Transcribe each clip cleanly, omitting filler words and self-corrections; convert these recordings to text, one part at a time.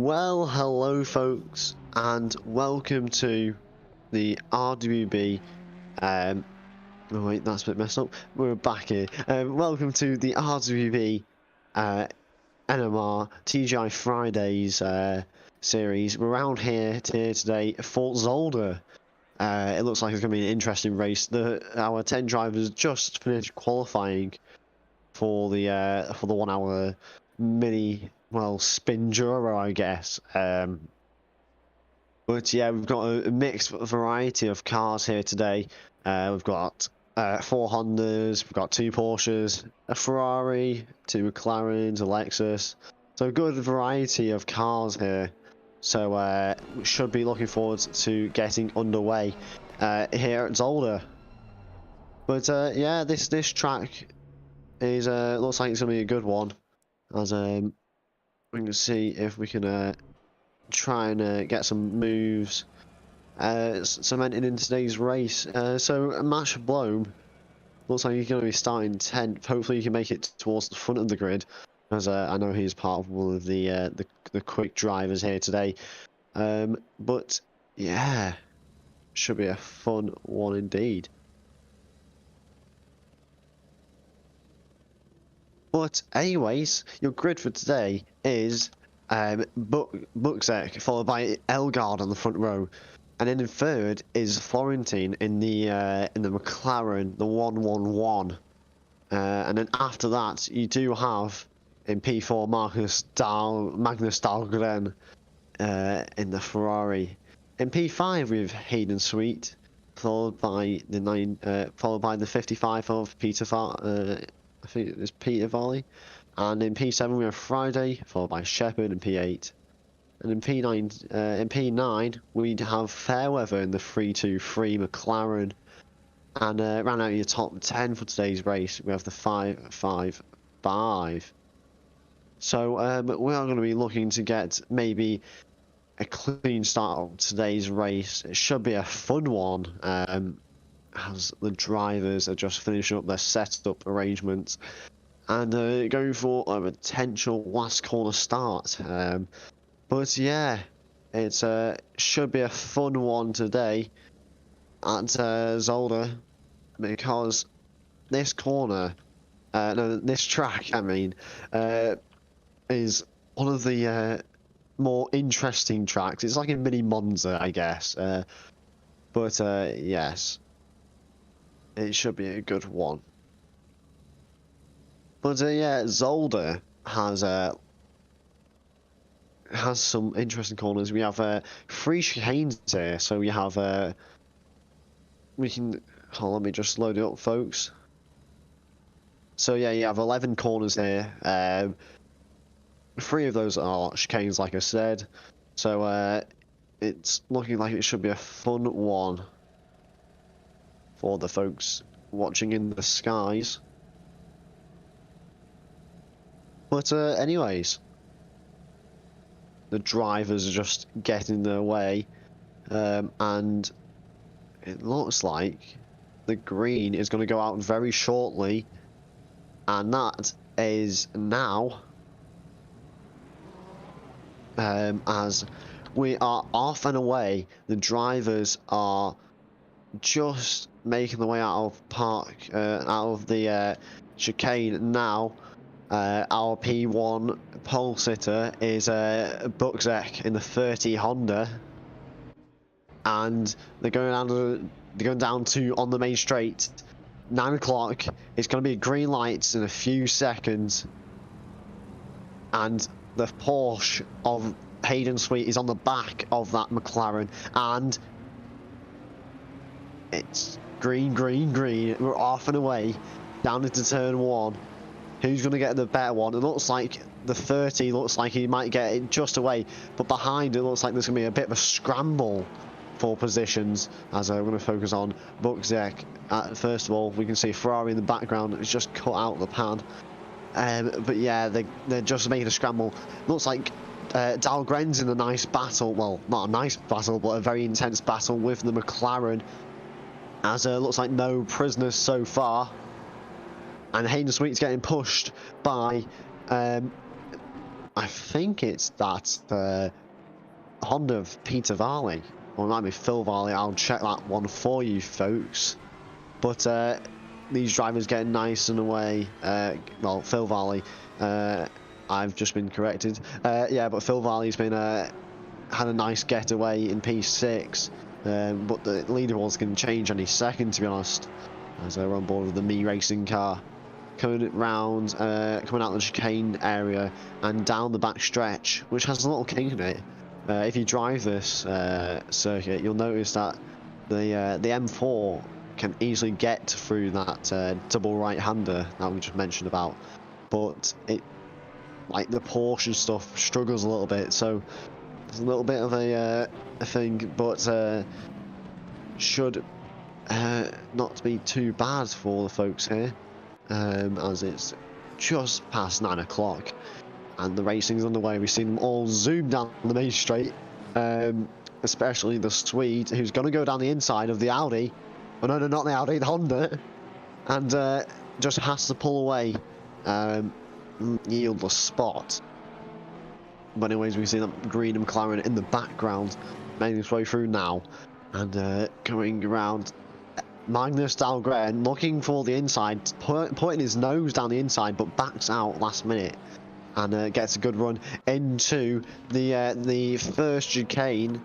Well, hello folks, and welcome to the RWB, oh wait, that's a bit messed up, we're back here. Welcome to the RWB, NMR TGI Fridays, series. We're around here today, Fort Zolder. It looks like it's going to be an interesting race. Our 10 drivers just finished qualifying for the 1 hour mini, well, spin Juro, I guess. But yeah, we've got a mixed variety of cars here today. We've got 4 Hondas, we've got 2 Porsches, a Ferrari, 2 McLarens, a Lexus. So a good variety of cars here. So we should be looking forward to getting underway here at Zolder. But yeah, this track is looks like it's gonna be a good one. As we can see if we can try and get some moves cemented in today's race. So Mash Blome looks like he's going to be starting 10th. Hopefully he can make it towards the front of the grid, as I know he's part of one of the quick drivers here today. But yeah, should be a fun one indeed. But anyways, your grid for today is Buczek, followed by Elgard on the front row, and then in third is Florentine in the McLaren, the 111. And then after that, you do have in P4 Magnus Dahlgren in the Ferrari. In P5 we have Hayden Sweet, followed by the 55 of I think it's Peter Volley. And in P7 we have Friday, followed by Shepherd in P8. And in P9 we'd have Fairweather in the 323 McLaren. And round out your top 10 for today's race, we have the 555. So we are going to be looking to get maybe a clean start of today's race. It should be a fun one, as the drivers are just finishing up their setup arrangements and going for a potential last corner start. But yeah, it should be a fun one today at Zolder, because this corner, no, this track, I mean, is one of the more interesting tracks. It's like a mini Monza, I guess. But yes, it should be a good one. But yeah, Zolder has some interesting corners. We have 3 chicanes here, so we have we can. Oh, let me just load it up, folks. So yeah, you have 11 corners here. 3 of those are chicanes, like I said. So it's looking like it should be a fun one for the folks watching in the skies. But anyways, the drivers are just getting their way, and it looks like the green is going to go out very shortly, and that is now, as we are off and away. The drivers are just making the way out of the chicane now. Our P1 pole sitter is Buczek in the 30 Honda, and they're going down to on the main straight. 9 o'clock. It's going to be green lights in a few seconds, and the Porsche of Hayden Sweet is on the back of that McLaren, and it's green. We're off and away down into turn 1. Who's going to get the better one? It looks like the 30 looks like he might get it just away, but behind it looks like there's going to be a bit of a scramble for positions, as we're going to focus on Buczek. First of all, we can see Ferrari in the background. It's just cut out of the pan. But yeah, they're just making a scramble. Looks like Dahlgren's in a nice battle. Well, not a nice battle, but a very intense battle with the McLaren, as looks like no prisoners so far. And Hayden Sweet's getting pushed by I think it's that Honda of Peter Varley, or it might be Phil Varley. I'll check that one for you folks. But these drivers getting nice and away. Well, Phil Varley, I've just been corrected. Yeah, but Phil Varley's been had a nice getaway in P6. But the leaderboards can change any second, to be honest, as we're on board with the Me Racing car. Coming round, coming out the chicane area and down the back stretch, which has a little kink in it. If you drive this circuit, you'll notice that the M4 can easily get through that double right-hander that we just mentioned about, but it, like the Porsche stuff, struggles a little bit. So there's a little bit of a thing, but should not be too bad for the folks here. As it's just past 9 o'clock and the racing's underway. We've seen them all zoom down the main straight, especially the Swede, who's going to go down the inside of the Audi. Oh no, not the Audi, the Honda, and just has to pull away, yield the spot. But anyways, we see that green McLaren in the background making its way through now, and coming around. Magnus Dahlgren looking for the inside, putting his nose down the inside, but backs out last minute and gets a good run into the first chicane,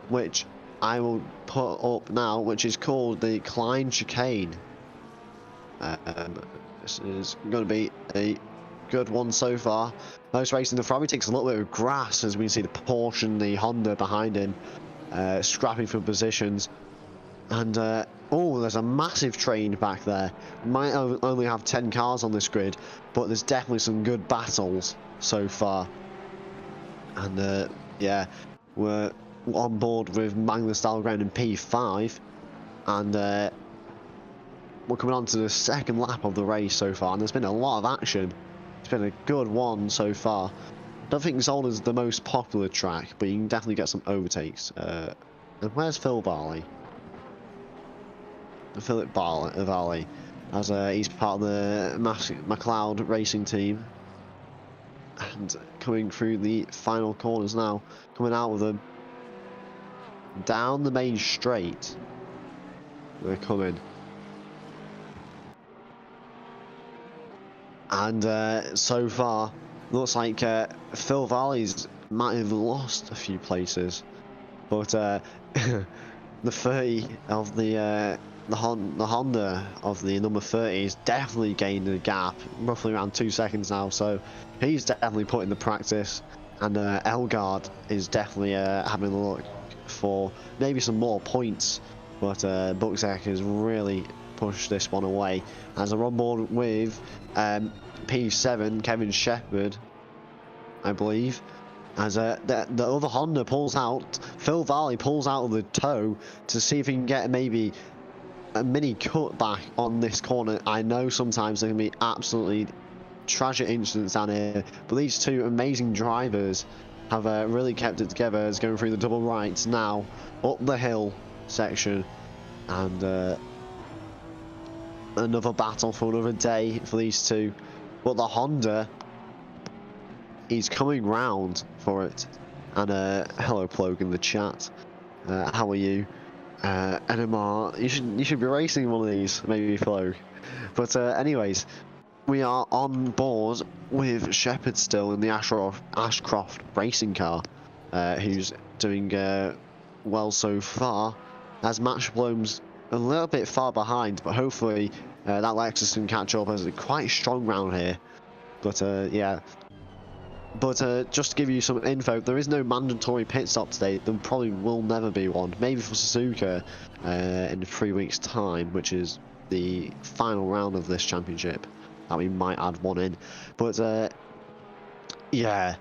which I will put up now, which is called the Klein chicane. This is going to be a good one so far. Most racing, the Ferrari takes a little bit of grass as we see the Porsche and the Honda behind him, scrapping for positions. And oh, there's a massive train back there. We might only have 10 cars on this grid, but there's definitely some good battles so far. And yeah, we're on board with Magnus Dahlgren in P5, and we're coming on to the second lap of the race so far, and there's been a lot of action. It's been a good one so far. I don't think Zolder's the most popular track, but you can definitely get some overtakes. And where's Phil Varley? Philip Varley, as he's part of the McLeod racing team, and coming through the final corners now, coming out with them down the main straight. We're coming, and so far looks like Phil Varley's might have lost a few places, but the 30 of the Honda of the number 30 is definitely gained a gap, roughly around 2 seconds now, so he's definitely put in the practice, and Elgard is definitely having a look for maybe some more points, but Buczek has really pushed this one away, as we're on board with P7, Kevin Shepherd, I believe, as the other Honda pulls out, Phil Varley pulls out of the toe to see if he can get maybe a mini cutback on this corner. I know sometimes there can be absolutely tragic incidents down here, but these two amazing drivers have really kept it together as going through the double rights now, up the hill section, and another battle for another day for these two. But the Honda, he's coming round for it, and hello Plogue in the chat, how are you? NMR, you should be racing one of these, maybe Flo. But anyways, we are on board with Shepherd still in the Ashcroft racing car, who's doing well so far, as Max Bloom's a little bit far behind, but hopefully that Lexus can catch up, as it's quite strong round here. But yeah. But just to give you some info, there is no mandatory pit stop today. There probably will never be one. Maybe for Suzuka in 3 weeks' time, which is the final round of this championship, that we might add one in. But yeah,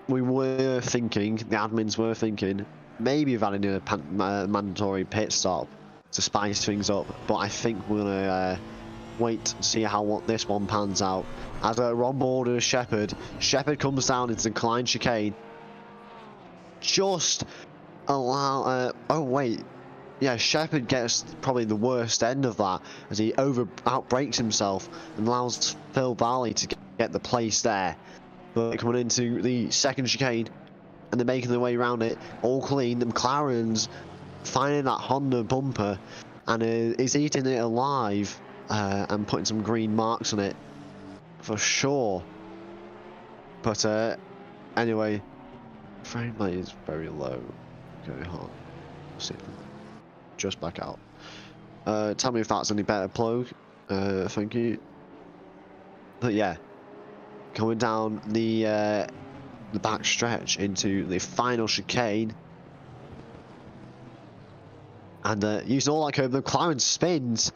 we were thinking, the admins were thinking, maybe of adding in a mandatory pit stop to spice things up. But I think we're gonna wait to see how this one pans out. As we're on board with Shepherd. Shepherd comes down into the Klein chicane. Just allow... oh wait. Yeah, Shepherd gets probably the worst end of that, as he outbrakes himself and allows Phil Varley to get the place there. But coming into the second chicane, and they're making their way around it, all clean. The McLaren's finding that Honda bumper, and is eating it alive, and putting some green marks on it, for sure. But anyway, frame rate is very low. Okay, hold on. See, just back out. Tell me if that's any better, Plug. Thank you. But yeah, coming down the back stretch into the final chicane, and using all that curve, the McLaren spins,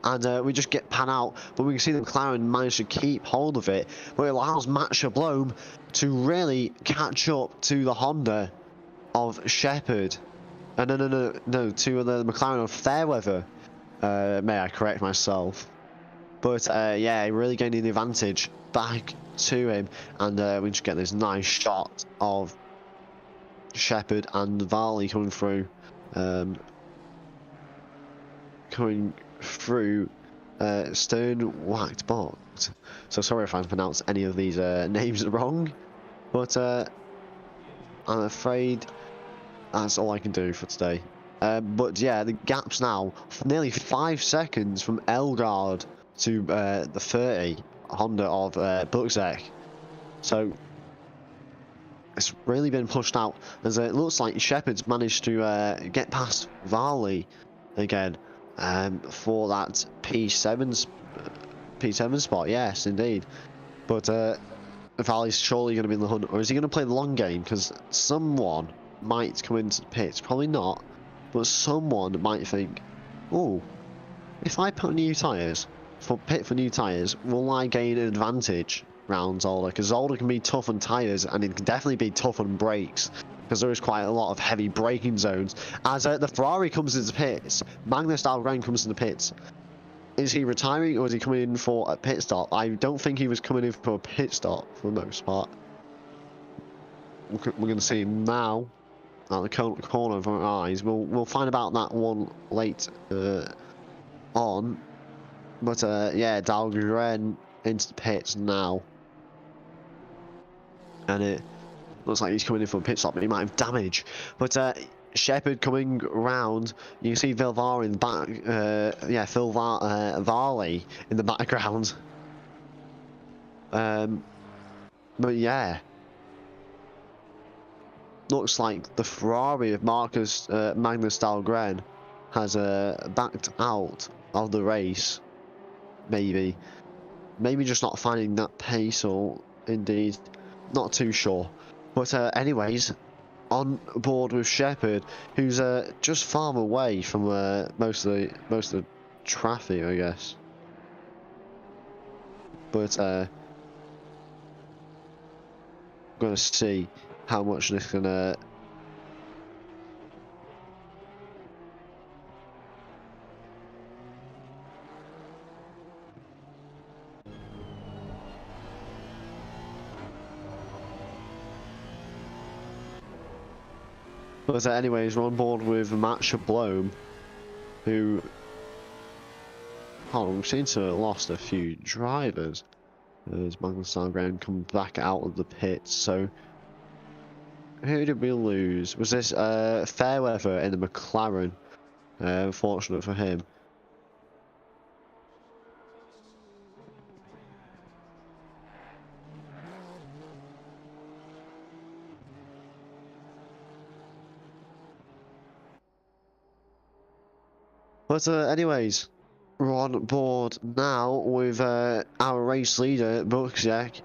and we just get pan out, but we can see the McLaren managed to keep hold of it, but it allows Matt Schablom to really catch up to the Honda of Shepherd. No, to the McLaren of Fairweather. May I correct myself? But yeah, really gaining the advantage back to him, and we just get this nice shot of Shepherd and Varley coming through. Stern whacked box. So sorry if I pronounced any of these names wrong, but I'm afraid that's all I can do for today. But yeah, the gap's now nearly 5 seconds from Elgard to the 30 Honda of Buczek. So it's really been pushed out, as it looks like Shepherd's managed to get past Varley again for that P7 spot. Yes, indeed. But Varley's surely going to be in the hunt, or is he going to play the long game? Because someone might come into the pits, probably not, but someone might think, oh, if I put new tyres for new tyres, will I gain an advantage round Zolder? Because Zolder can be tough on tyres, and it can definitely be tough on brakes, because there is quite a lot of heavy braking zones. As the Ferrari comes into the pits, Magnus Dahlgren comes in the pits. Is he retiring, or is he coming in for a pit stop? I don't think he was coming in for a pit stop for the most part. We're going to see him now at the corner of our eyes. We'll find about that one late on. But yeah, Dahlgren into the pits now, and it looks like he's coming in for a pit stop, but he might have damage. But Shepherd coming round, you can see Vilvar in the back. Yeah, Varley in the background. But yeah, looks like the Ferrari of Magnus Dahlgren has backed out of the race. Maybe just not finding that pace, or indeed not too sure. But anyways, on board with Shepherd, who's just far away from most of the traffic, I guess. But gonna see how much this can But anyways, we're on board with Matt Schablom, who, we seem to have lost a few drivers as Magnus Dahlgren come back out of the pits. So who did we lose? Was this Fairweather in the McLaren? Unfortunate for him. But anyways, we're on board now with our race leader, Buczek,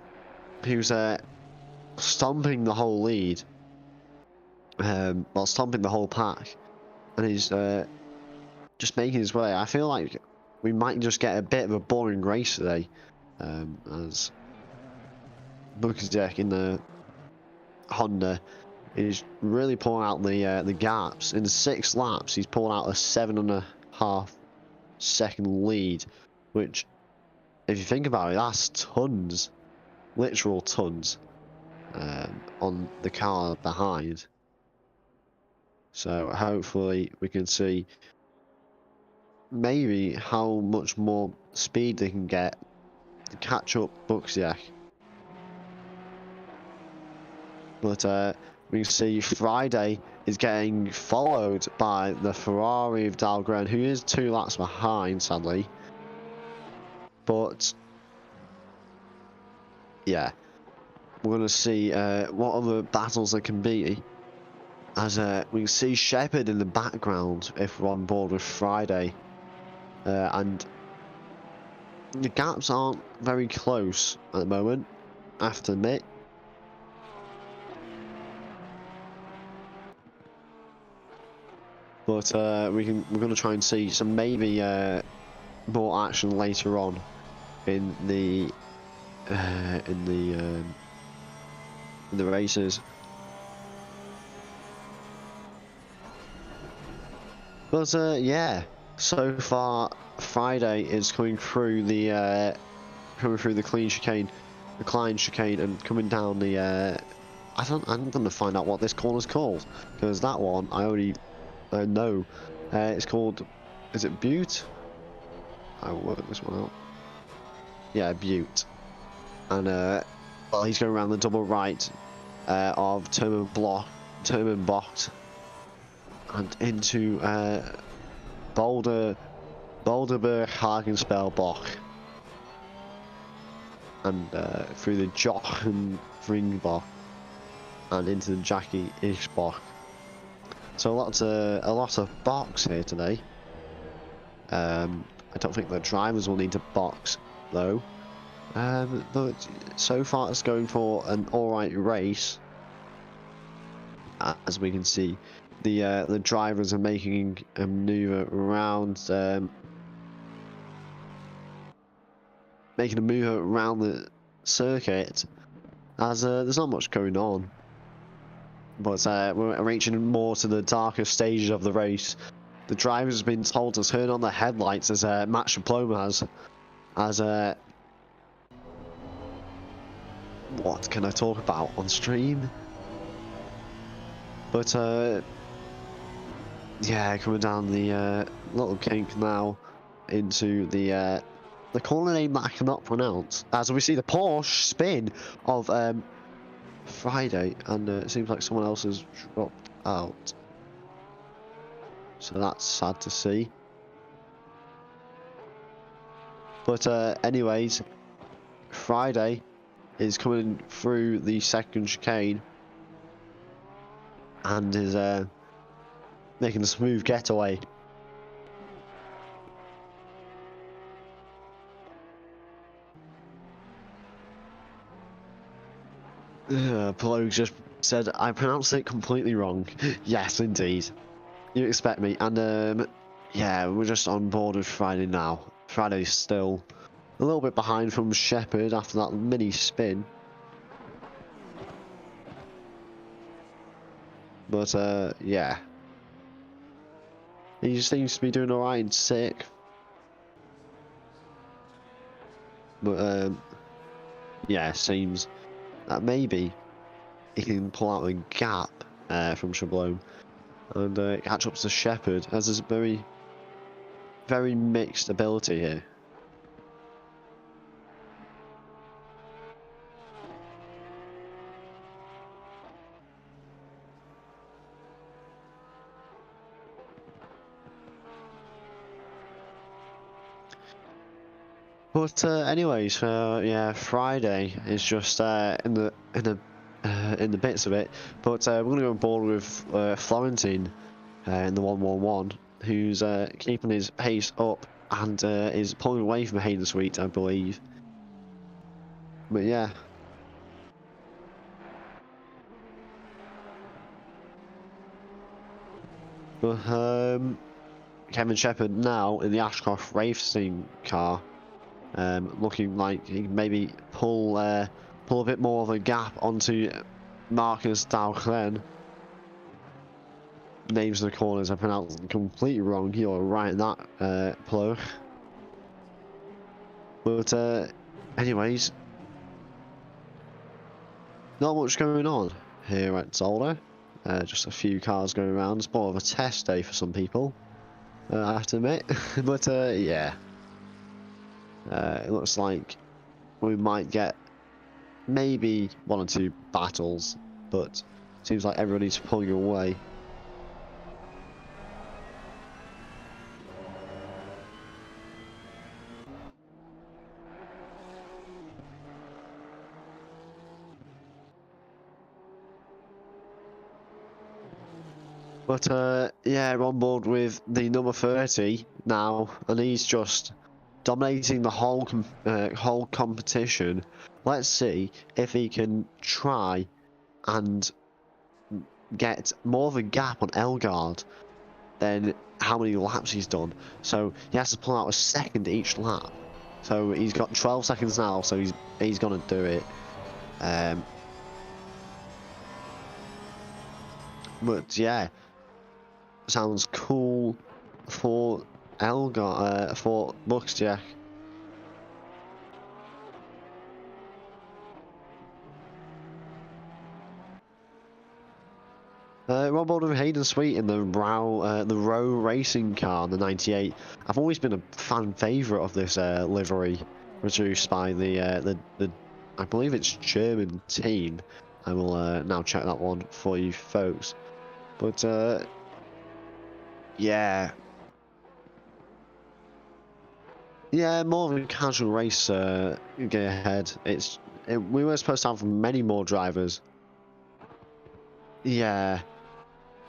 who's stomping the whole lead. Well, stomping the whole pack. And he's just making his way. I feel like we might just get a bit of a boring race today. As Buczek in the Honda is really pulling out the gaps. In the 6 laps, he's pulling out a 7.5 second lead, which, if you think about it, that's tons, literal tons, on the car behind. So hopefully we can see maybe how much more speed they can get to catch up Buczek. But we can see Friday is getting followed by the Ferrari of Dahlgren, who is 2 laps behind, sadly. But yeah, we're going to see what other battles there can be. As we can see Shepherd in the background if we're on board with Friday. And the gaps aren't very close at the moment, I have to admit. But we're going to try and see some maybe more action later on in the races. But yeah, so far Friday is coming through the clean chicane, the Klein chicane, and coming down the. I'm gonna find out what this corner's called, because that one I already know. It's called. Is it Butte? I will work this one out. Yeah, Butte. And well, he's going around the double right of Termenbocht and into Boulderberg Hagenspelbach and through the Jochenringbach and into the Jackie Ishbach. So a lot of box here today. I don't think the drivers will need to box though. But so far it's going for an alright race. As we can see, the drivers are making a manoeuvre around the circuit, as there's not much going on. But we're reaching more to the darker stages of the race. The drivers have been told to turn on their headlights, as Match Diploma has. As what can I talk about on stream? But yeah, coming down the little kink now into the corner name that I cannot pronounce. As we see the Porsche spin of Friday, and it seems like someone else has dropped out. So that's sad to see. But anyways, Friday is coming through the second chicane and is making a smooth getaway. Plo just said I pronounced it completely wrong. Yes, indeed. You expect me. And yeah, we're just on board with Friday now. Friday's still a little bit behind from Shepherd after that mini spin. But yeah, he seems to be doing alright in sixth. But yeah, seems that maybe he can pull out a gap from Shablone and catch up to Shepherd, as there's very, very mixed ability here. But anyways, yeah, Friday is just in the bits of it. But we're gonna go on board with Florentine in the 111, who's keeping his pace up and is pulling away from Hayden Sweet, I believe. But yeah. But Kevin Shepherd now in the Ashcroft racing car. Looking like he can maybe pull a bit more of a gap onto Marcus Dahlgren. Names of the corners I pronounced completely wrong. You're right in that, Plo. But anyways, not much going on here at Zolder. Just a few cars going around. It's more of a test day for some people, I have to admit. But yeah. It looks like we might get maybe 1 or 2 battles but seems like everybody's pulling away. But yeah, we're on board with the number 30 now, and he's just dominating the whole competition. Let's see if he can try and get more of a gap on Elgard than how many laps he's done. So he has to pull out a second each lap. So he's got 12 seconds now, so he's gonna do it. But yeah, sounds cool for Elgard, for Bucksjack. We're on board with Hayden Sweet in the Row racing car, the 98. I've always been a fan favourite of this livery, produced by the I believe it's German team. I will now check that one for you folks. But yeah, more of a casual race. Go ahead. We were supposed to have many more drivers. Yeah.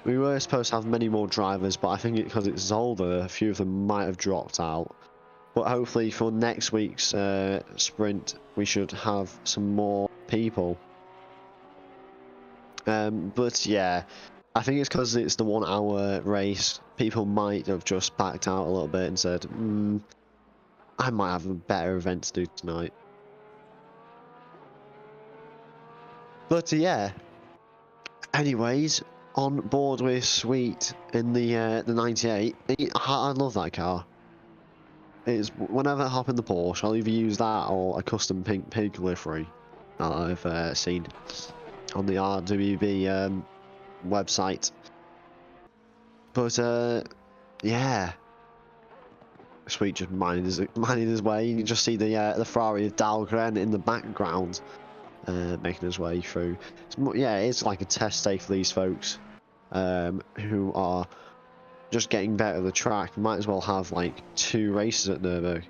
We were supposed to have many more drivers, but I think because it's Zolder, a few of them might have dropped out. But hopefully for next week's sprint, we should have some more people. But yeah, I think it's because it's the 1 hour race. People might have just backed out a little bit and said, I might have a better event to do tonight. But yeah, anyways, on board with Sweet in the 98. I love that car. It's whenever I hop in the Porsche, I'll either use that or a custom pink pig livery that I've seen on the RWB website. But yeah, Sweet just minding his way. You can just see the Ferrari of Dahlgren in the background, making his way through. Yeah, it's like a test day for these folks. Who are just getting better at the track. We might as well have like 2 races at Nürburgring.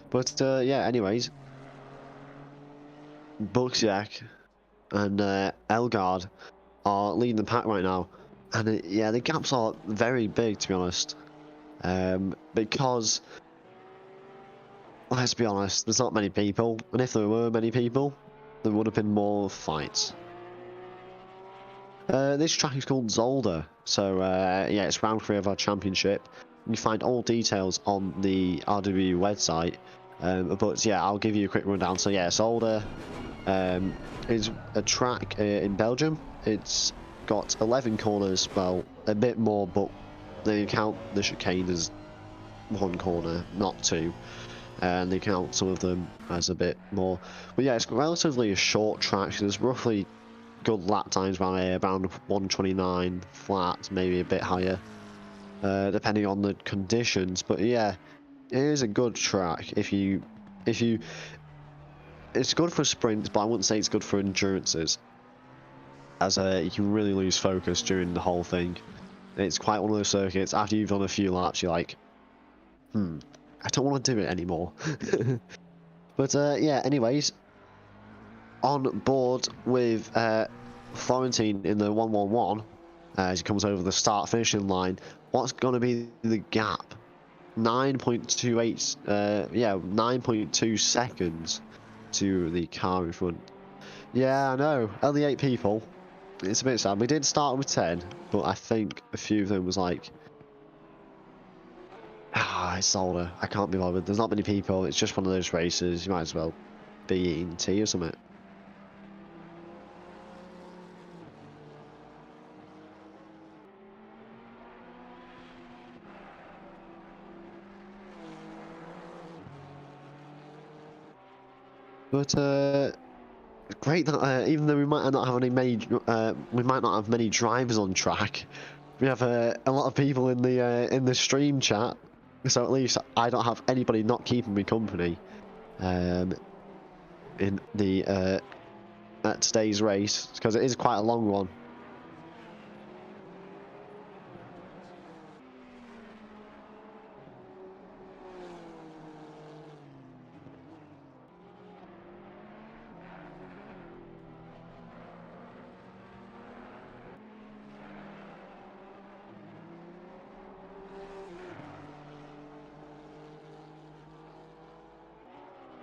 But yeah, anyways, Bucksjack and Elgard are leading the pack right now, and yeah, the gaps are very big, to be honest, because let's be honest, there's not many people, and if there were many people, there would have been more fights. This track is called Zolder, so yeah, it's round 3 of our championship. You can find all details on the RWB website, but yeah, I'll give you a quick rundown. So yeah, Zolder is a track in Belgium. It's got 11 corners, well, a bit more, but they count the chicane as 1 corner, not 2. And they count some of them as a bit more. But yeah, it's relatively a short track. So there's roughly good lap times around here, around 129 flat, maybe a bit higher, depending on the conditions. But yeah, it is a good track. It's good for sprints, but I wouldn't say it's good for endurances, as you can really lose focus during the whole thing. It's quite one of those circuits. After you've done a few laps, you're like, I don't want to do it anymore. But yeah, anyways, on board with Florentine in the 111 as he comes over the start finishing line. What's going to be the gap? 9.28 9.2 seconds to the car in front. Yeah, I know, only 8 people. It's a bit sad. We did start with 10, but I think a few of them was like, it's older, I can't be bothered, there's not many people, it's just one of those races, you might as well be eating tea or something. But great that even though we might not have many drivers on track, we have a lot of people in the stream chat So at least I don't have anybody not keeping me company in the at today's race, because it is quite a long one.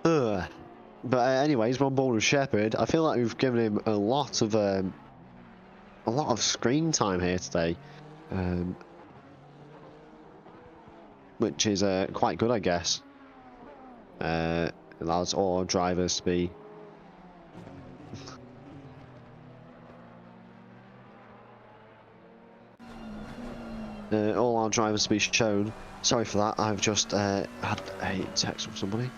Ugh. But anyways, we're on board with Shepherd. I feel like we've given him a lot of screen time here today, which is quite good, I guess. Allows all our drivers to be shown. Sorry for that. I've just had a text from somebody.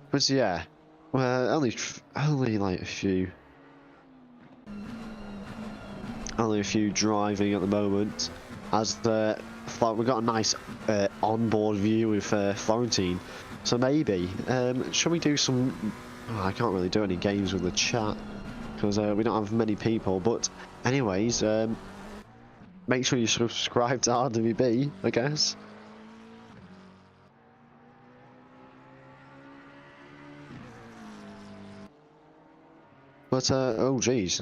But yeah, well, only like only a few driving at the moment, as we've got a nice onboard view with Florentine. So maybe should we do some? Oh, I can't really do any games with the chat because we don't have many people. But anyways, make sure you subscribe to RWB, I guess. But oh geez,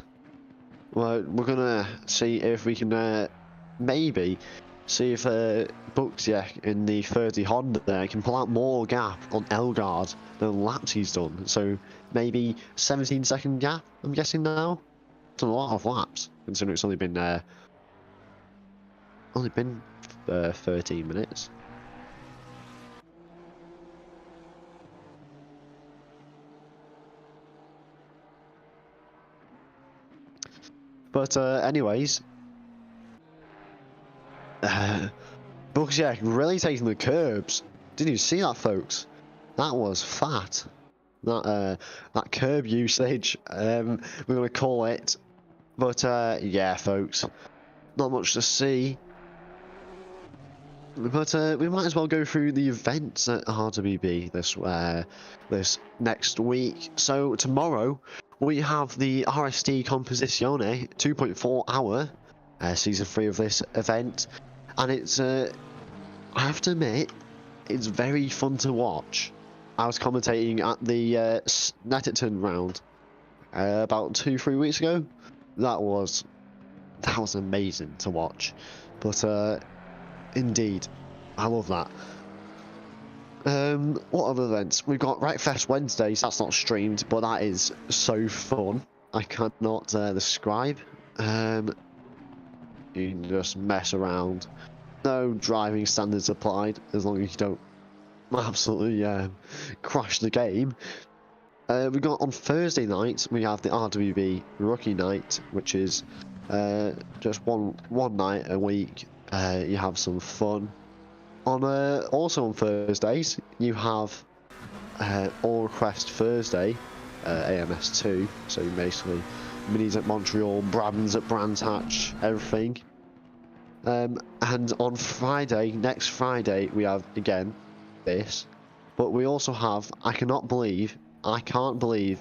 well, we're gonna see if we can maybe see if Buxiek in the 30 Honda there can pull out more gap on Elgard than laps he's done. So maybe 17-second gap, I'm guessing now. It's a lot of laps considering it's only been 13 minutes. But anyways, Buxiek really taking the curbs. Didn't you see that, folks? That was fat. That curb usage, we're gonna call it. But yeah, folks, not much to see. But we might as well go through the events at RWB this next week. So tomorrow we have the RST Composizione 2.4 hour season 3 of this event, and it's I have to admit, it's very fun to watch. I was commentating at the Netterton round about 2-3 weeks ago. That was amazing to watch. But indeed, I love that. What other events? We've got Right Fest Wednesdays. That's not streamed, but that is so fun. I cannot describe. You can just mess around. No driving standards applied, as long as you don't absolutely crash the game. We got on Thursday night, we have the RWB Rookie Night, which is just one night a week. You have some fun. Also on Thursdays, you have All Request Thursday, AMS2. So basically, minis at Montreal, Brabhams at Brands Hatch, everything. And on Friday, next Friday, we have again this, but we also have I can't believe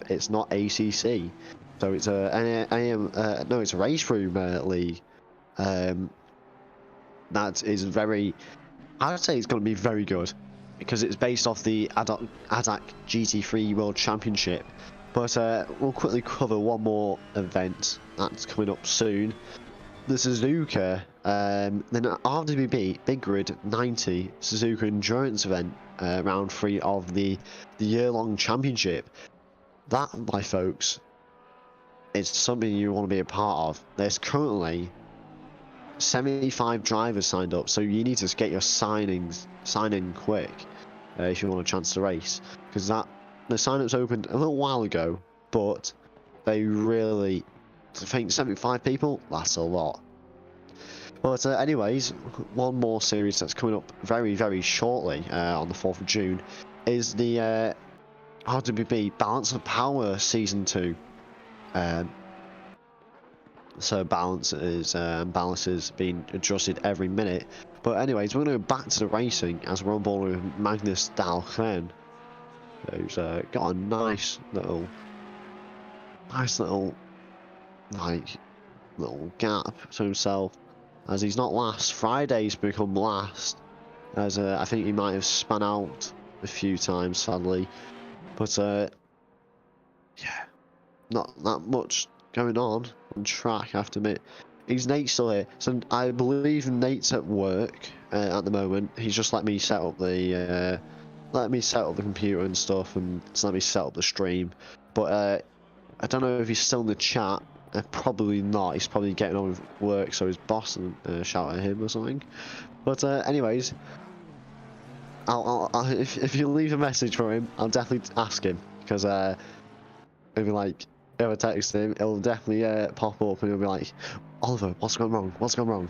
it's not ACC. So it's it's a race room league. That is very, I would say it's going to be very good because it's based off the ADAC GT3 World Championship. But we'll quickly cover one more event that's coming up soon. The Suzuka, then RWB Big Grid 90 Suzuka Endurance event, round 3 of the year-long championship. That, my folks, is something you want to be a part of. There's currently 75 drivers signed up, so you need to get your sign in quick if you want a chance to race, because the sign-ups opened a little while ago, but they really, I think 75 people, that's a lot. But anyways, one more series that's coming up very, very shortly on the 4th of June is the RWB Balance of Power Season 2. So balance is being adjusted every minute. But anyways, we're going to go back to the racing as we're on board with Magnus Dahlgren, who's got a nice little like little gap to himself, as he's not last. Friday's become last, as I think he might have spun out a few times, sadly. But yeah, not that much going on track, I have to admit. Is Nate still here? So I believe Nate's at work at the moment. He's just let me set up the computer and stuff, and let me set up the stream. But I don't know if he's still in the chat. Probably not. He's probably getting on with work, so his boss and shout at him or something. But anyways, if you leave a message for him, I'll definitely ask him, because maybe like if I text him, it'll definitely pop up and he'll be like, Oliver, what's gone wrong? What's gone wrong?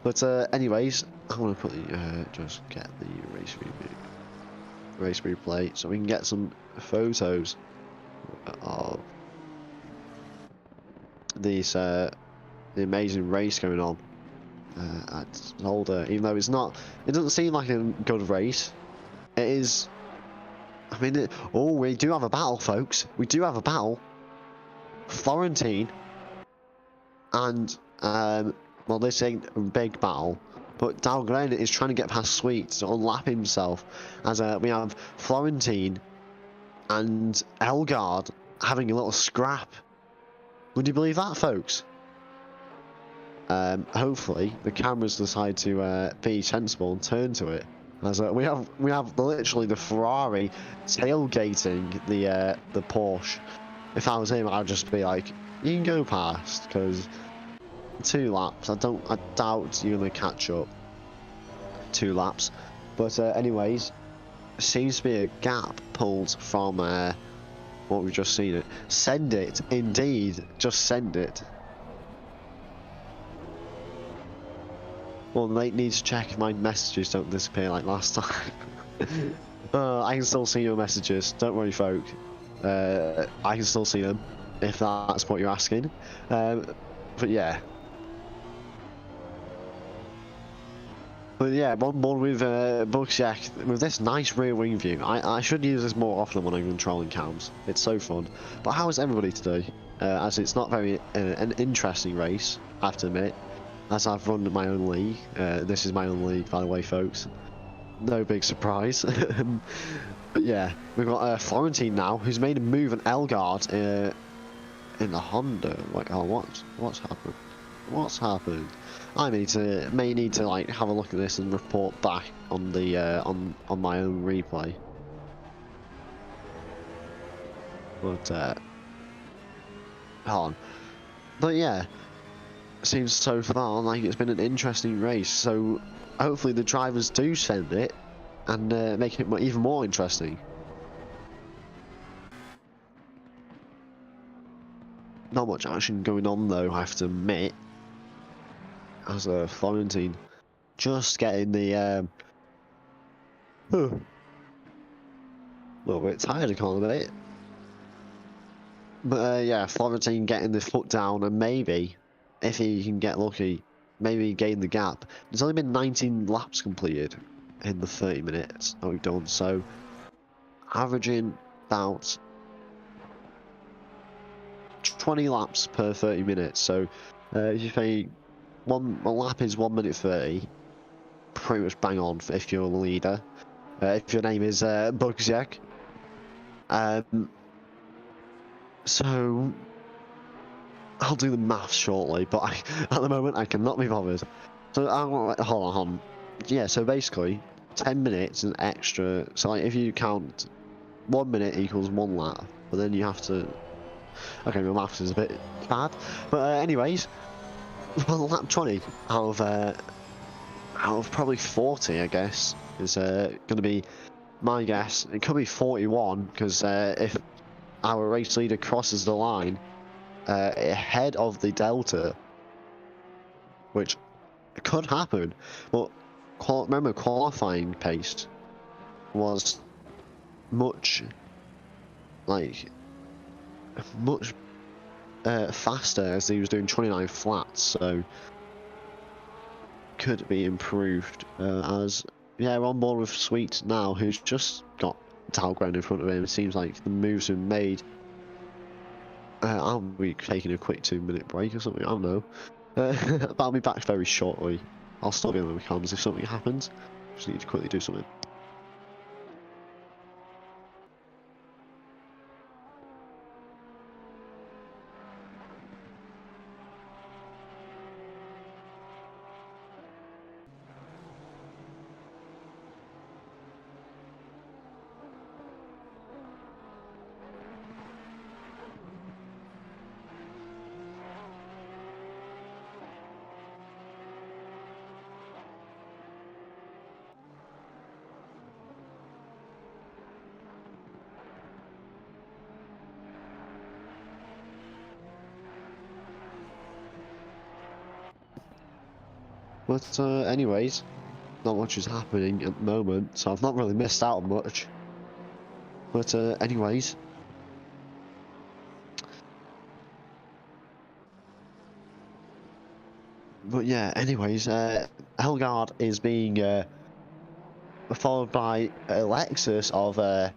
But anyways, I'm gonna put the just get the race replay so we can get some photos of these the amazing race going on at Zolder. Even though it doesn't seem like a good race. It is. I mean, oh, we do have a battle, folks. We do have a battle. Florentine and well, this ain't a big battle, but Dahlgren is trying to get past Sweet to unlap himself, as we have Florentine and Elgard having a little scrap. Would you believe that, folks? Hopefully the cameras decide to be sensible and turn to it, as we have literally the Ferrari tailgating the Porsche. If I was him, I'd just be like, you can go past, because 2 laps. I doubt you're gonna catch up. 2 laps. But anyways, seems to be a gap pulled from what we've just seen. Send it, indeed, just send it. Well, Nate needs to check if my messages don't disappear like last time. I can still see your messages, don't worry, folk. I can still see them, if that's what you're asking. But yeah. But yeah, on board with Bugsyak with this nice rear wing view. I should use this more often when I'm controlling cams. It's so fun. But how is everybody today? As it's not very an interesting race, I have to admit. As I've run my own league. This is my own league, by the way, folks. No big surprise. But yeah, we've got Florentine now, who's made a move on Elgard in the Honda. Like, oh, what's happened? What's happened? I may need to like have a look at this and report back on the on my own replay. But hold on. But yeah, seems so far like it's been an interesting race. So hopefully the drivers do send it and make it even more interesting. Not much action going on though, I have to admit. As Florentine just getting the a little bit tired, I can't admit. But yeah, Florentine getting the foot down, and maybe if he can get lucky, maybe gain the gap. There's only been 19 laps completed in the 30 minutes that we've done, so averaging about 20 laps per 30 minutes. So if you say one lap is 1 minute 30, pretty much bang on if you're the leader. If your name is Bugsyak. So I'll do the maths shortly, but at the moment I cannot be bothered. So hold on. Yeah, so basically 10 minutes and extra. So like if you count 1 minute equals 1 lap, but then you have to. Okay, my maths is a bit bad, but anyways. Well, lap 20 out of probably 40, I guess, is going to be my guess. It could be 41, because if our race leader crosses the line ahead of the Delta, which could happen, but remember qualifying pace was much, like, much faster as he was doing 29 flats, so could be improved. As yeah, we're on board with Sweet now, who's just got Talground in front of him. It seems like the moves have been made. I'll be taking a quick 2-minute break or something, I don't know. But I'll be back very shortly. I'll stop you on the comms if something happens. Just need to quickly do something. But anyways, not much is happening at the moment, so I've not really missed out on much. But anyways, Elgard is being followed by Lexus of I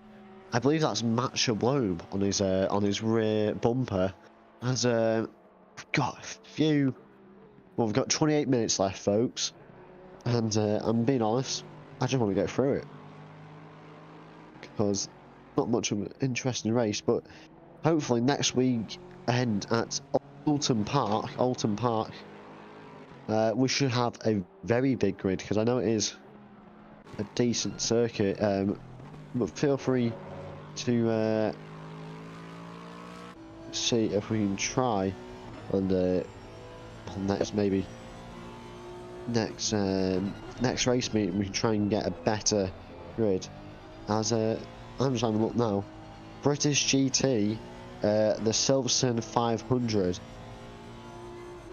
believe that's Matt Shabloom on his rear bumper. As we've got a few. Well, we've got 28 minutes left, folks, and I'm being honest, I just want to get through it because not much of an interesting race. But hopefully next week end at Alton Park, we should have a very big grid because I know it is a decent circuit. But feel free to see if we can try and next race meeting we can try and get a better grid. As I'm just having a look now, British GT, the Silverstone 500,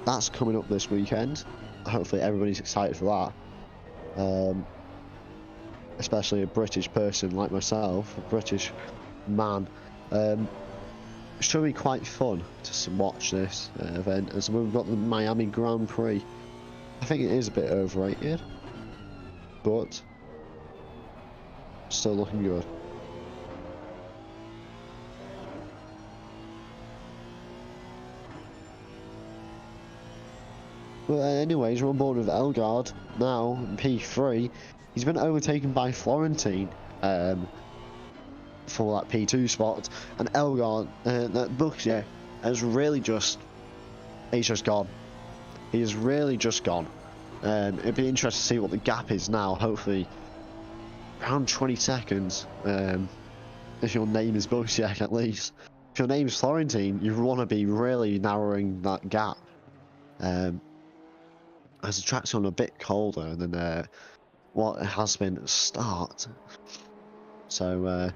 that's coming up this weekend. Hopefully everybody's excited for that, especially a British person like myself, a British man. Should be quite fun to watch this event, as we've got the Miami Grand Prix. I think it is a bit overrated, but still looking good. But anyways, we're on board with Elgard now in P3. He's been overtaken by Florentine for that P2 spot, and Elgard, that Buxia, has really just, he's just gone. He is really just gone. It'd be interesting to see what the gap is now. Hopefully around 20 seconds, if your name is Buxiak at least. If your name is Florentine, you want to be really narrowing that gap. As the track's on a bit colder than what it has been at the start. So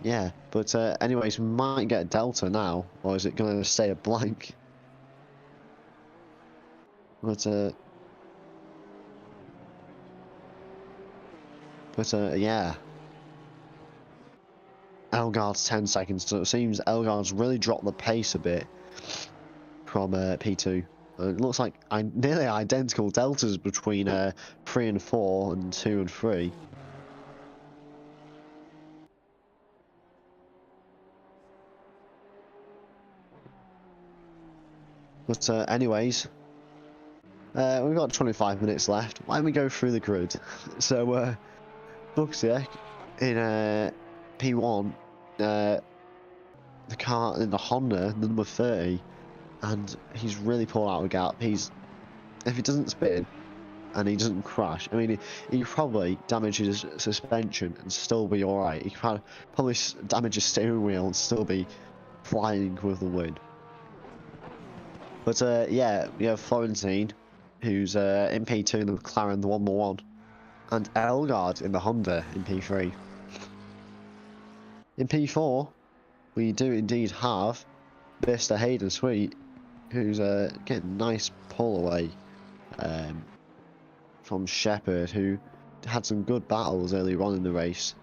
yeah, but anyways, we might get a delta now, or is it going to stay a blank? But yeah, Elgard's 10 seconds, so it seems Elgard's really dropped the pace a bit from P2. It looks like nearly identical deltas between 3 and 4 and 2 and 3. But anyways, we've got 25 minutes left. Why don't we go through the grid? So Buxiak in P1, the car in the Honda, the number 30, and he's really pulled out a gap. If he doesn't spin and he doesn't crash, I mean, he probably damages his suspension and still be alright. He could probably damage his steering wheel and still be flying with the win. But yeah, we have Florentine, who's in P2 in the McLaren, the 1x1, and Elgard in the Honda in P3. In P4, we do indeed have Mr. Hayden Sweet, who's getting a nice pull away from Shepherd, who had some good battles earlier on in the race.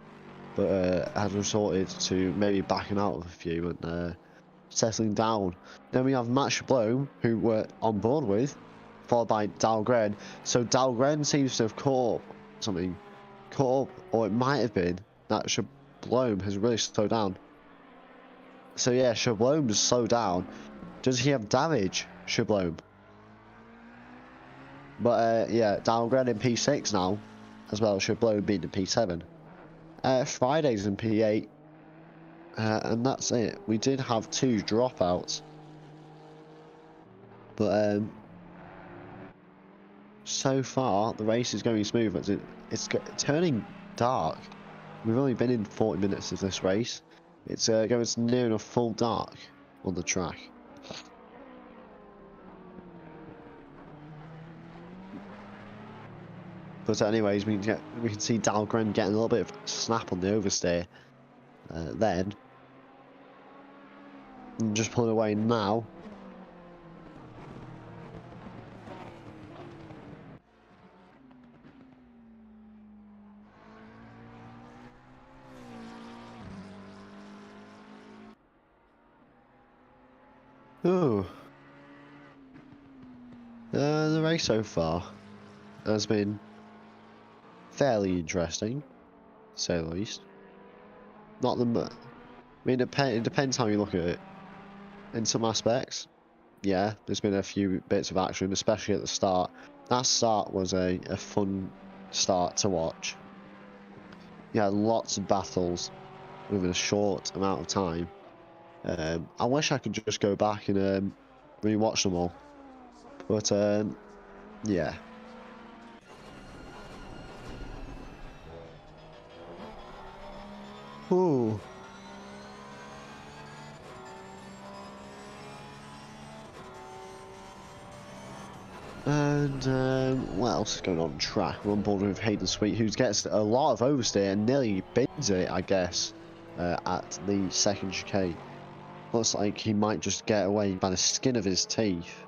but has resorted to maybe backing out of a few and settling down. Then we have Matt Schablome, who we're on board with, followed by Dahlgren. So Dahlgren seems to have caught something, or it might have been that Schablome has really slowed down. So yeah, Schablome's slowed down. Does he have damage, Schablome? But yeah, Dahlgren in P6 now, as well as Schablome being in P7. Fridays in P8, and that's it. We did have 2 dropouts, but so far the race is going smooth. It's turning dark. We've only been in 40 minutes of this race. It's going near enough full dark on the track. But anyways, we can see Dahlgren getting a little bit of snap on the oversteer. Then just pulling away now. Ooh. The race so far has been fairly interesting, to say the least. Not the I mean, it depends how you look at it. In some aspects, yeah, there's been a few bits of action, especially at the start. That start was a fun start to watch. Yeah, lots of battles within a short amount of time. I wish I could just go back and rewatch them all. But yeah. Ooh. And what else is going on track? We're on board with Hayden Sweet, who gets a lot of oversteer and nearly bins it, I guess, at the second chicane. Looks like he might just get away by the skin of his teeth.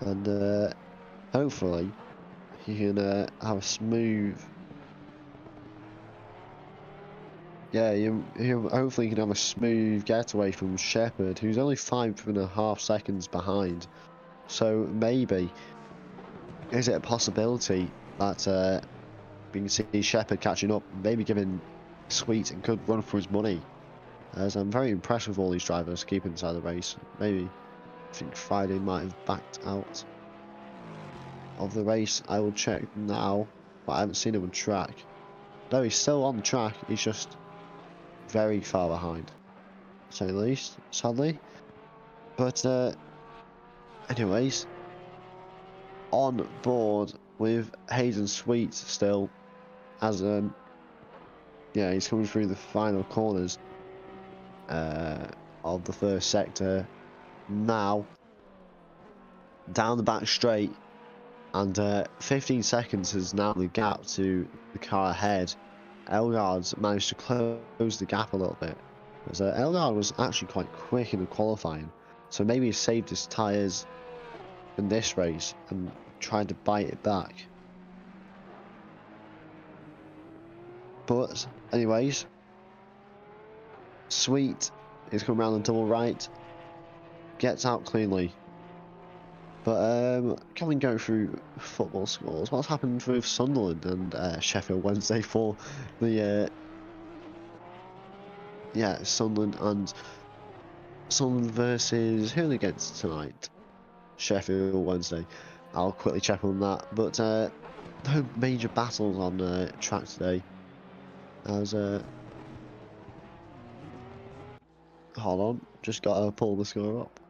And hopefully he can have a smooth... Yeah, hopefully he can have a smooth getaway from Shepherd, who's only 5.5 seconds behind. So maybe, is it a possibility that we can see Shepherd catching up, maybe giving Sweet a good run for his money? As I'm very impressed with all these drivers keeping inside the race. Maybe I think Friday might have backed out of the race. I will check now, but I haven't seen him on track. No, he's still on the track. He's just very far behind, to say the least, sadly. But anyways, on board with Hayden Sweet still, as yeah, he's coming through the final corners of the first sector now, down the back straight, and 15 seconds is now the gap to the car ahead. Elgaard's managed to close the gap a little bit, as Elgaard was actually quite quick in the qualifying, so maybe he saved his tyres in this race and tried to bite it back. But anyways, Sweet is coming around the double right, gets out cleanly. But can we go through football scores? What's happened with Sunderland and Sheffield Wednesday for the yeah, Sunderland versus who are they against tonight? Sheffield Wednesday. I'll quickly check on that. But no major battles on track today. As hold on, just gotta pull the score up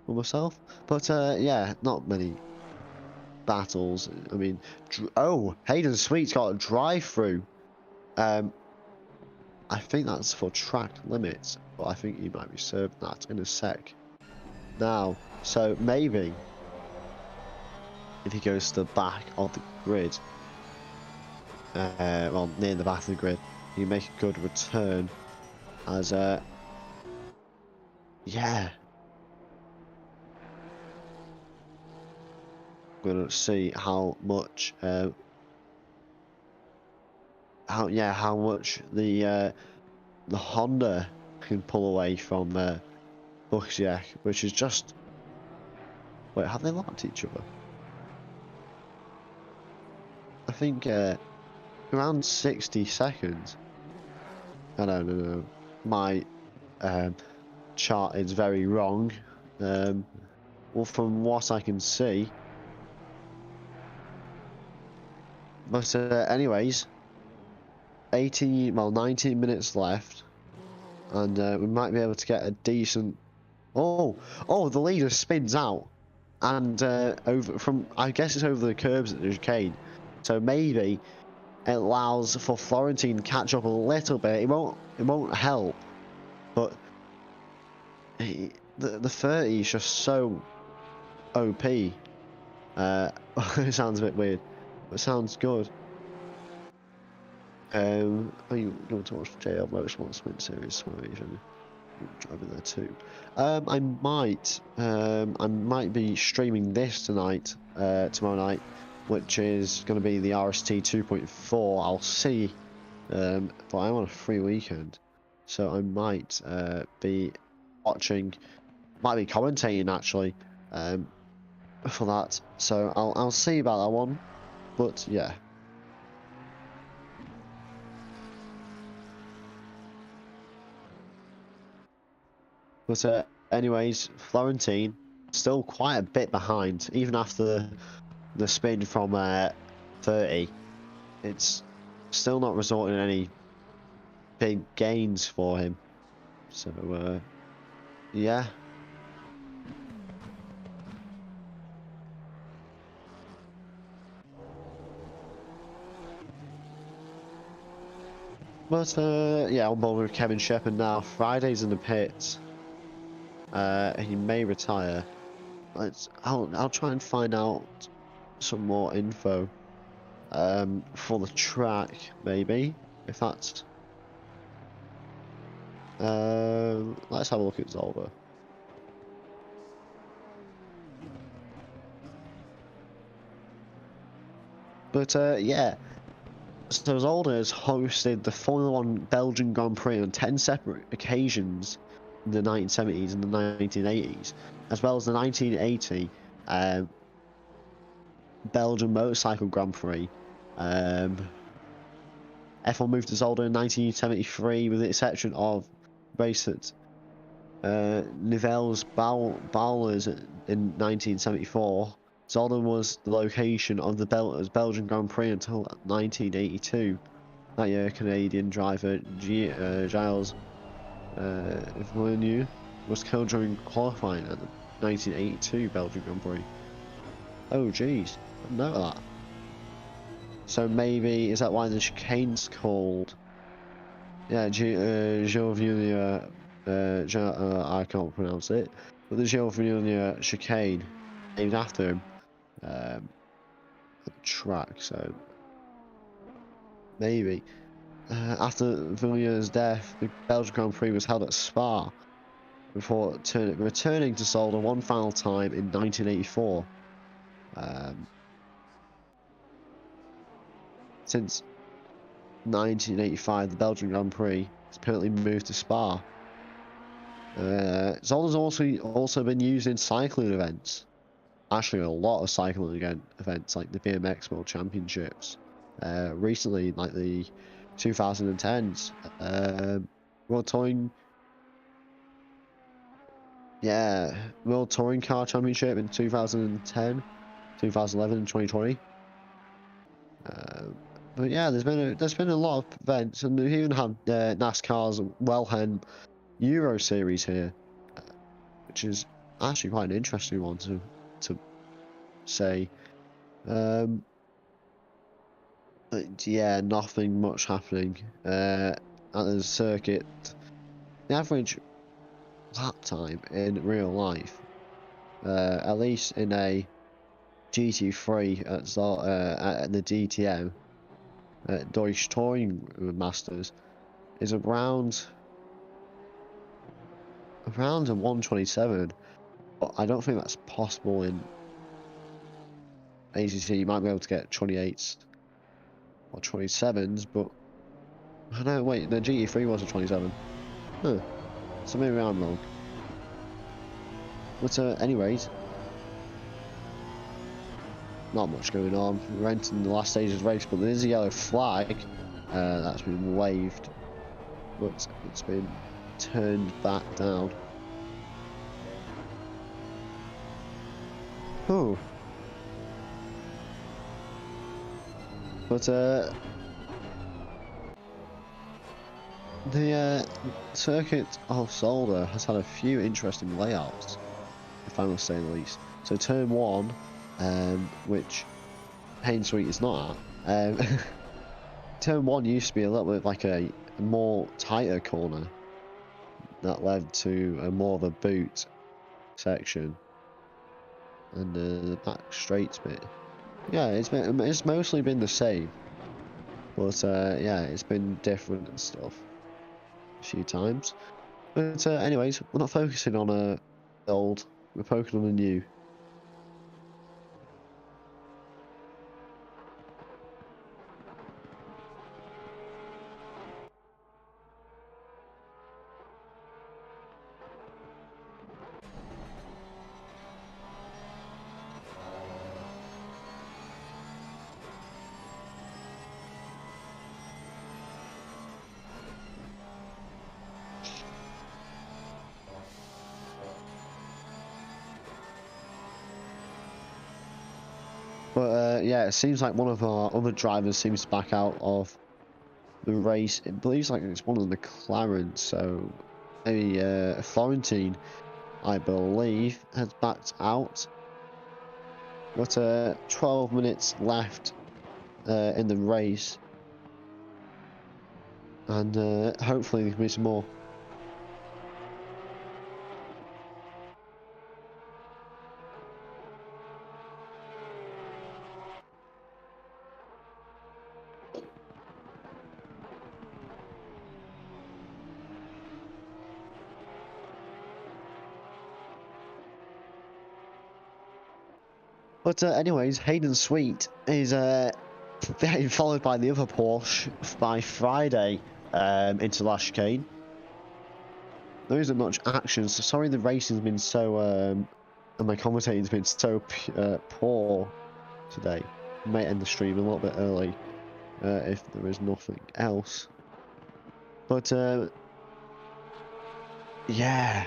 for myself. But yeah, not many battles. I mean, oh, Hayden Sweet's got a drive-through. I think that's for track limits, but I think he might be served that in a sec. Now, so maybe if he goes to the back of the grid, well, near the back of the grid, he make a good return. As yeah, we're gonna see how much how much the Honda can pull away from Buxiek, which is just, wait, have they locked each other? I think around 60 seconds. I don't know. My chart is very wrong. Well, from what I can see. But anyways, 19 minutes left, and we might be able to get a decent. Oh, the leader spins out, and over from, I guess it's over the curbs at the chicane, so maybe it allows for Florentine to catch up a little bit. It won't help, but the 30 is just so OP. It sounds a bit weird, but it sounds good. Are you going to watch JL Motorsport Sprint Series? Or even driving there too. I might be streaming this tonight, tomorrow night, which is going to be the RST 2.4. I'll see, but I'm on a free weekend, so I might be watching, might be commentating actually, for that. So I'll see about that one, but yeah. But anyways, Florentine still quite a bit behind, even after the spin from 30. It's still not resulting in any big gains for him. So yeah. But yeah, on board with Kevin Shepherd now. Friday's in the pits. He may retire. I'll try and find out some more info for the track, maybe, if that's. Let's have a look at Zolder. But yeah, so Zolder has hosted the Formula 1 Belgian Grand Prix on 10 separate occasions in the 1970s and the 1980s, as well as the 1980 Belgian Motorcycle Grand Prix. F1 moved to Zolder in 1973 with the exception of race at Nivelles Bowlers in 1974. Zolder was the location of the Belgian Grand Prix until 1982. That year, Canadian driver Gilles Villeneuve was killed during qualifying at the 1982 Belgian Grand Prix. Oh jeez, I didn't know that. So maybe, is that why the chicane's called? Yeah, Gilles Villeneuve, I can't pronounce it, but the Gilles Villeneuve chicane, named after him, the track, so maybe. After Villeneuve's death, the Belgian Grand Prix was held at Spa, before returning to Zolder one final time in 1984. Since 1985, the Belgian Grand Prix has permanently moved to Spa. Zolder's also been used in cycling events. Actually, a lot of cycling events like the BMX World Championships. Recently, like the 2010s, World Touring. Yeah, World Touring Car Championship in 2010, 2011, and 2020. But yeah, there's been a lot of events, and we even had NASCAR's Wellhen Euro Series here, which is actually quite an interesting one to say. But yeah, nothing much happening at the circuit. The average lap time in real life, at least in a GT3 at the DTM, Deutsche Touring Masters, is around a 127. But I don't think that's possible in ACC. You might be able to get 28s or 27s, but Oh, no, wait, the GT3 was a 27. Huh. So maybe I'm wrong. But anyways, not much going on. We're entering the last stage of the race, but there is a yellow flag that's been waved, but it's been turned back down. Oh. But the circuit of Solder has had a few interesting layouts, if I must say the least. So turn 1, which Hayden Sweet is not at, turn 1 used to be a little bit like a more tighter corner that led to a more of a boot section and the back straights bit. Yeah, it's mostly been the same, but yeah, it's been different and stuff a few times. But anyways, we're not focusing on the old, we're focusing on the new. But yeah, it seems like one of our other drivers seems to back out of the race. It believes like it's one of the McLaren, so maybe Florentine, I believe, has backed out. Got 12 minutes left in the race, and hopefully there can be some more. But anyways, Hayden Sweet is being followed by the other Porsche by Friday into last chicane. There isn't much action, so sorry the racing's been so, and my commentating's been so poor today. I might end the stream a little bit early if there is nothing else. But yeah.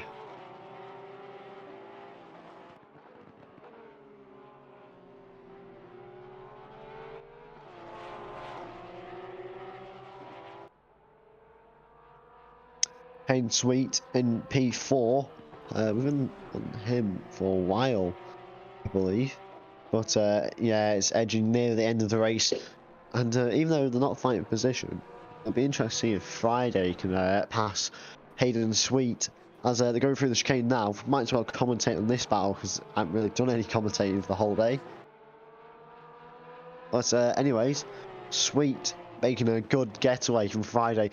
Hayden Sweet in P4. We've been on him for a while, I believe. But yeah, it's edging near the end of the race. And even though they're not fighting position, it'll be interesting to see if Friday can pass Hayden Sweet. As they're going through the chicane now, might as well commentate on this battle because I haven't really done any commentating for the whole day. But anyways, Sweet making a good getaway from Friday.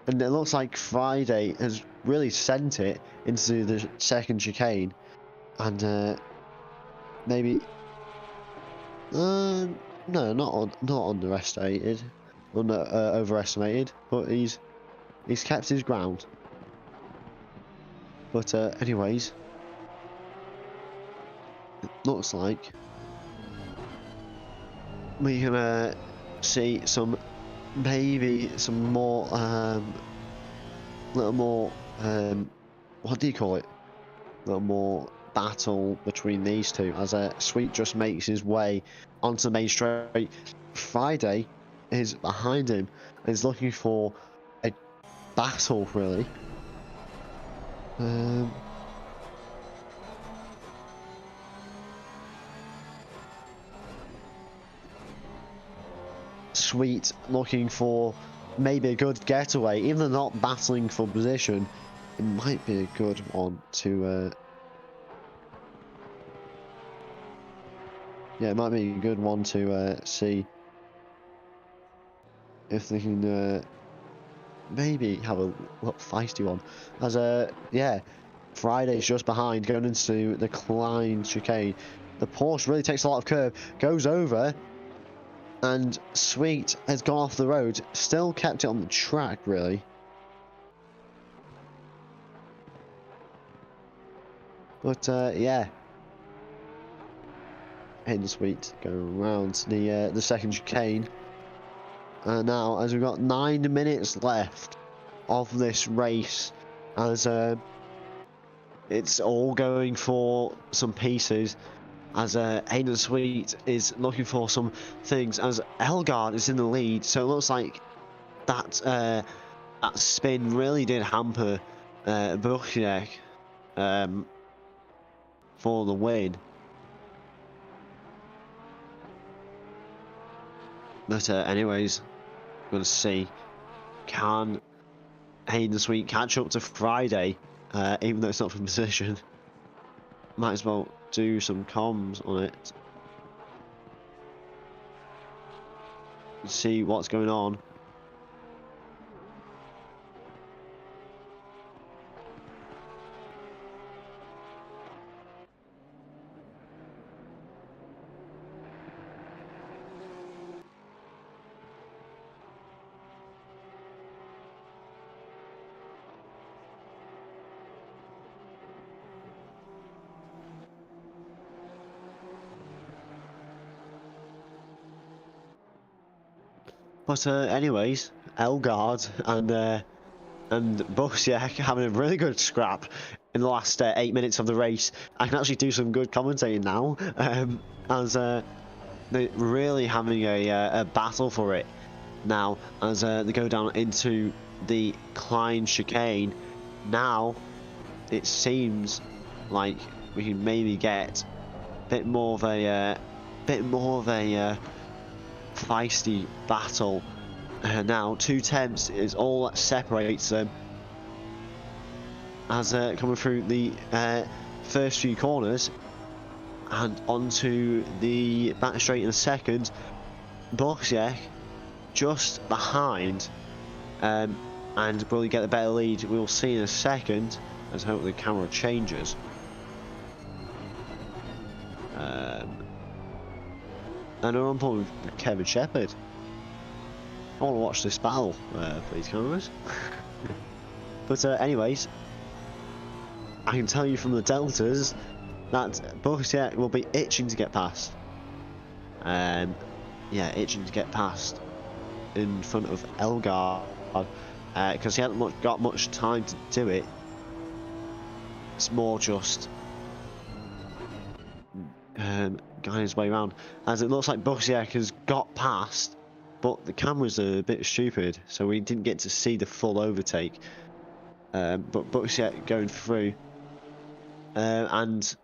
And it looks like Friday has really sent it into the second chicane. And maybe... no, not underestimated. Overestimated. But he's kept his ground. But anyways, it looks like we can see some, maybe some more, little more, what do you call it? A little more battle between these two as Sweet just makes his way onto the main straight. Friday is behind him and is looking for a battle, really. Sweet looking for maybe a good getaway. Even though they're not battling for position, it might be a good one to yeah, it might be a good one to see if they can maybe have a little feisty one. As yeah, Friday's just behind, going into the Klein chicane. The Porsche really takes a lot of curve, goes over, And Sweet has gone off the road, still kept it on the track, really. But yeah, Hayden Sweet going around the second chicane. And now, as we've got 9 minutes left of this race, as it's all going for some pieces, as Hayden Sweet is looking for some things, as Elgard is in the lead. So it looks like that that spin really did hamper Buchniak for the win. But anyways, we're going to see, can Hayden Sweet catch up to Friday, even though it's not from position. Might as well do some comms on it. See what's going on. But anyways, Elgard and Busiek having a really good scrap in the last 8 minutes of the race. I can actually do some good commentating now, as they're really having a battle for it now, as they go down into the Klein chicane. Now it seems like we can maybe get a bit more of a feisty battle. Now 2/10 is all that separates them, as coming through the first few corners and onto the back straight in a second. Busiek just behind, and will he get the better lead? We'll see in a second, as hopefully the camera changes. And we're on point with Kevin Shepherd. I want to watch this battle, please, cameras. But anyways, I can tell you from the deltas that Busiek will be itching to get past. Yeah, itching to get past in front of Elgard, because he hadn't got much time to do it. It's more just guiding his way around, as it looks like Busiek has got past, but the cameras are a bit stupid, so we didn't get to see the full overtake. But Busiek going through, and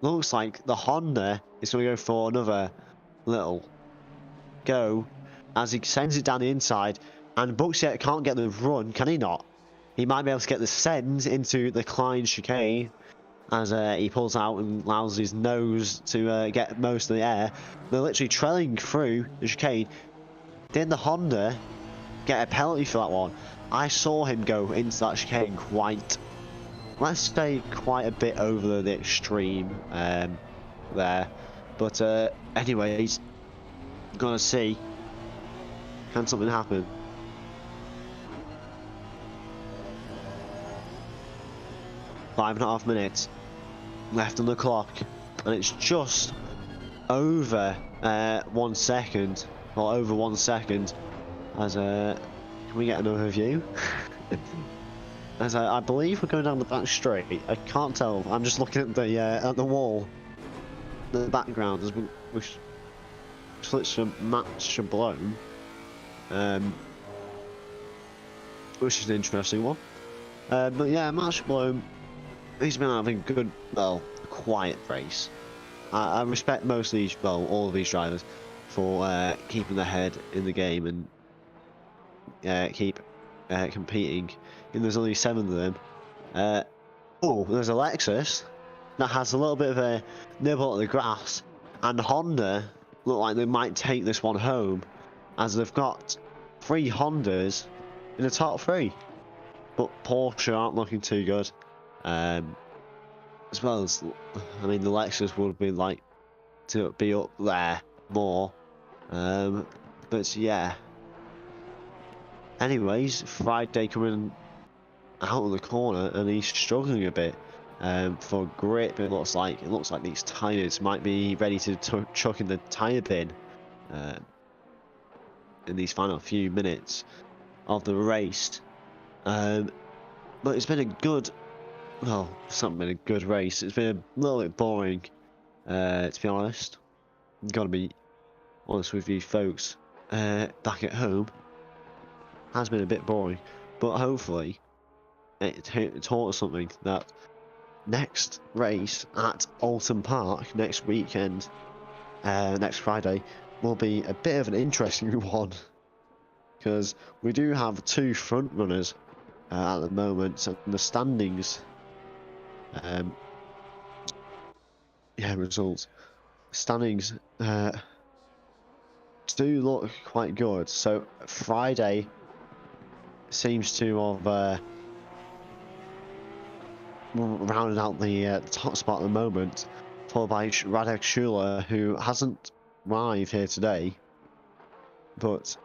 looks like the Honda is going to go for another little go, as he sends it down the inside, and Busiek can't get the run, can he not? He might be able to get the send into the Klein chicane, as he pulls out and allows his nose to get most of the air. They're literally trailing through the chicane. Did the Honda get a penalty for that one? I saw him go into that chicane quite, let's say, quite a bit over the extreme there. But anyways, gonna see, can something happen? Five and a half minutes left on the clock, and it's just over 1 second, or over 1 second. As can we get another view? As I believe we're going down the back straight. I can't tell. I'm just looking at the wall, the background, as we switch to Matt Shablone, which is an interesting one. But yeah, Matt Shablone, he's been having a good, well, quiet race. I respect most of these, well, all of these drivers for keeping their head in the game and keep competing. And there's only 7 of them. Oh, there's a Lexus that has a little bit of a nibble at the grass, and Honda look like they might take this one home, as they've got 3 Hondas in the top 3. But Porsche aren't looking too good. As well as, I mean, the Lexus would be like to be up there more, But yeah. Anyways, Friday coming out of the corner and he's struggling a bit for grip. It looks like these tyres might be ready to chuck in the tyre bin in these final few minutes of the race. But it's been a good, well, it's not been a good race. It's been a little bit boring, to be honest. Gotta be honest with you folks. Back at home has been a bit boring, but hopefully it taught us something that next race at Alton Park next weekend, next Friday, will be a bit of an interesting one, because we do have two front runners at the moment, and the standings, results, standings do look quite good. So Friday seems to have rounded out the top spot at the moment, followed by Radek Schuler, who hasn't arrived here today, but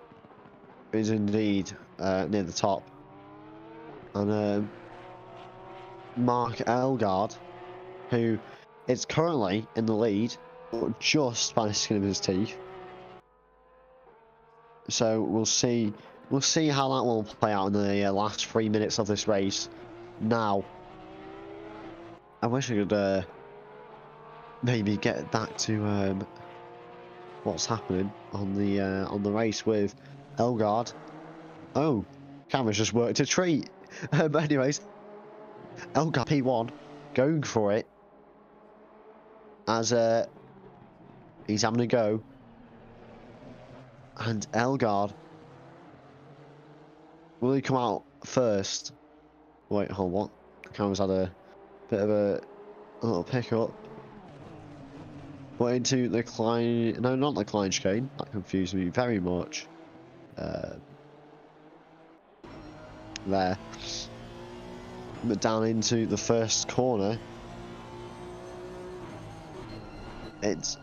is indeed near the top. And Mark Elgard, who is currently in the lead, but just by the skin of his teeth. So we'll see how that will play out in the last 3 minutes of this race. Now, I wish I could maybe get back to what's happening on the race with Elgard. Oh, camera's just worked a treat. But anyways, Elgard P1 going for it as he's having a go, and Elgard, will he come out first? Wait, hold on. The camera's had a bit of a little pickup. But into the Klein, no, not the Klein chicane. That confused me very much. There. But down into the first corner, it's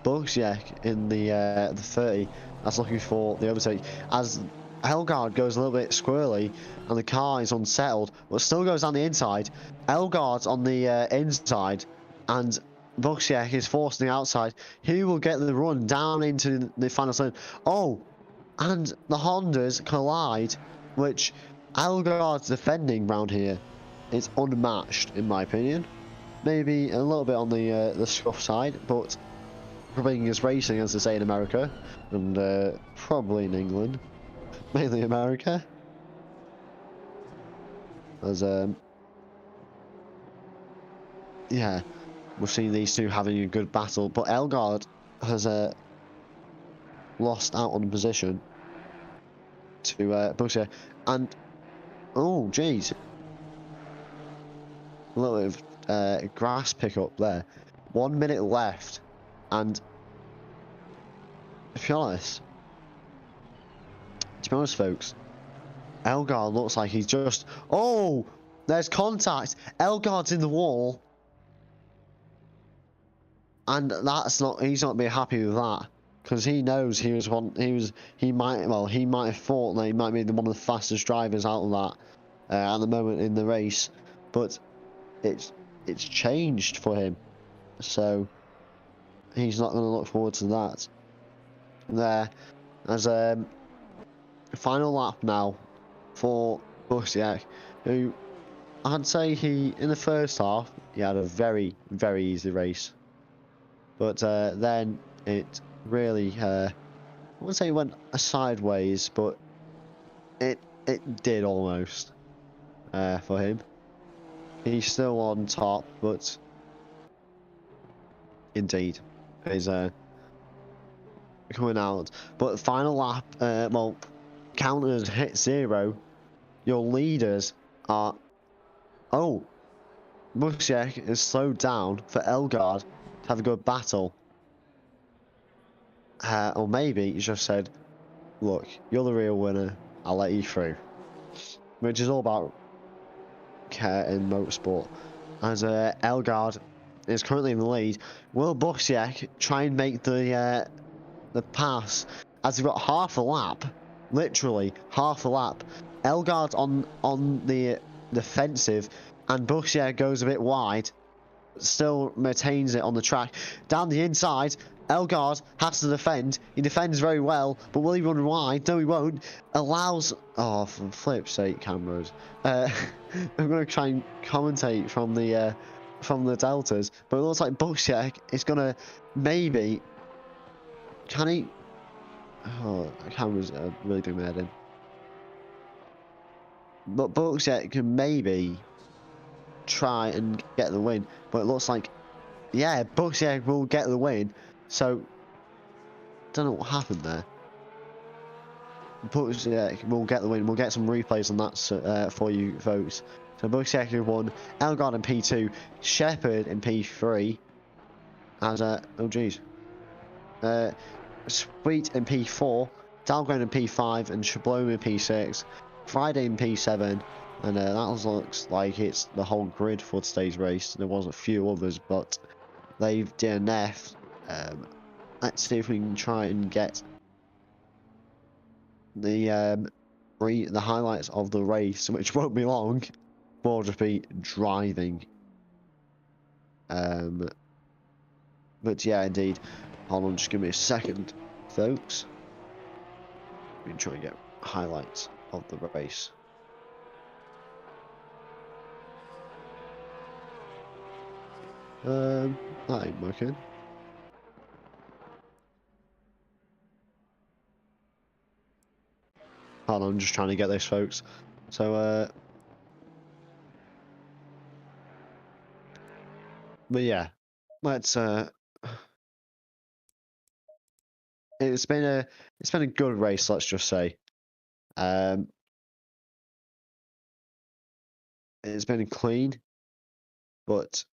Buksiak in the 30 that's looking for the overtake, as Elgard goes a little bit squirrely and the car is unsettled, but still goes down the inside. Elgard's on the inside and Buksiak is forced to the outside. He will get the run down into the final turn. Oh, and the Hondas collide, which Elgard's defending round here is unmatched in my opinion. Maybe a little bit on the scuff side, but probably is racing, as they say in America, and probably in England, mainly America. As yeah, we've seen these two having a good battle, but Elgard has lost out on position to Bussier, and oh jeez, a little bit of grass pickup there. 1 minute left, and to be honest, folks, Elgard looks like he's just, oh, there's contact. Elgard's in the wall, and that's not, he's not be happy with that, because he knows he might have thought that he might be one of the fastest drivers out of that at the moment in the race, but it's changed for him, so he's not going to look forward to that. There, as final lap now for Bussiak, who I'd say in the first half he had a very, very easy race, but then it really I wouldn't say it went sideways, but it did almost for him. He's still on top, but indeed he's coming out. But final lap, well, counters hit 0. Your leaders are, oh, Bussiak is slowed down for Elgard to have a good battle. Or maybe he just said, look, you're the real winner, I'll let you through. Which is all about care in motorsport. As Elgard is currently in the lead. Will Bussiak try and make the the pass as we've got half a lap, literally half a lap. Elgaard's on the defensive, and Buxier goes a bit wide, still maintains it on the track. Down the inside, Elgaard has to defend. He defends very well, but will he run wide? No, he won't. Allows... Oh, for flip's sake, cameras. I'm going to try and commentate from the deltas, but it looks like Buxier is going to maybe... Can he... Oh, cameras are really doing my head in. But Buxier can maybe try and get the win, but it looks like... Yeah, Buxier will get the win. So, don't know what happened there. Buxier will get the win. We'll get some replays on that for you folks. So Buxier won, Elgaard in P2, Shepherd in P3, as oh geez, Sweet in P4, Dalgren in P5, and Shablome in P6, Friday in P7, and that looks like it's the whole grid for today's race. There was a few others, but they've DNF'd. Let's see if we can try and get the highlights of the race, which won't be long. We'll just be driving. But yeah, indeed. Hold on, just give me a second, folks. We can try and get highlights of the race. That ain't working. Hold on, I'm just trying to get this, folks. So, but yeah, let's it's been a good race, let's just say. It's been clean, but